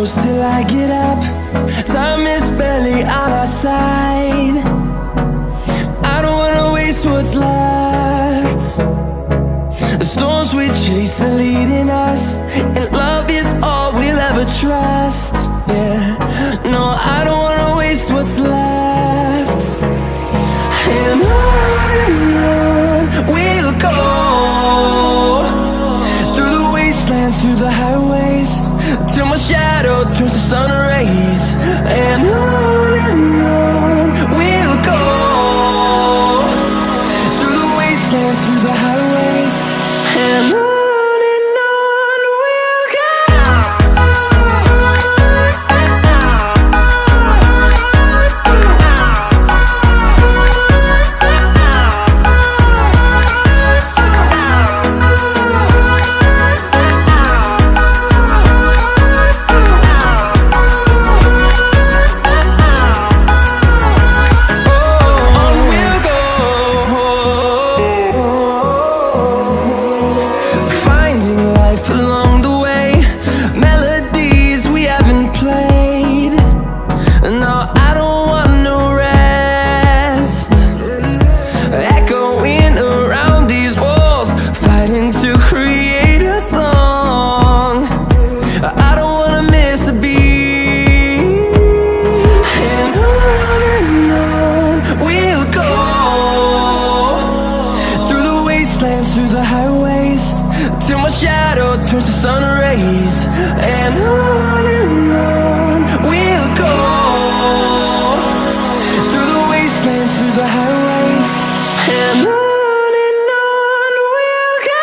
close till I get up. Time is barely on our side. I don't wanna waste what's left. The storms we chase are leading us, and love is all we'll ever trust. Yeah, no, I don't wanna waste what's left. And on we'll go, through the wastelands, through the highways, till my shadow turns to sun rays. And on we'll go, through the wastelands, through the highways, and on we'll go. Through the highways, till my shadow turns to sun rays. And on we'll go, through the wastelands, through the highways, and on we'll go.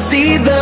See the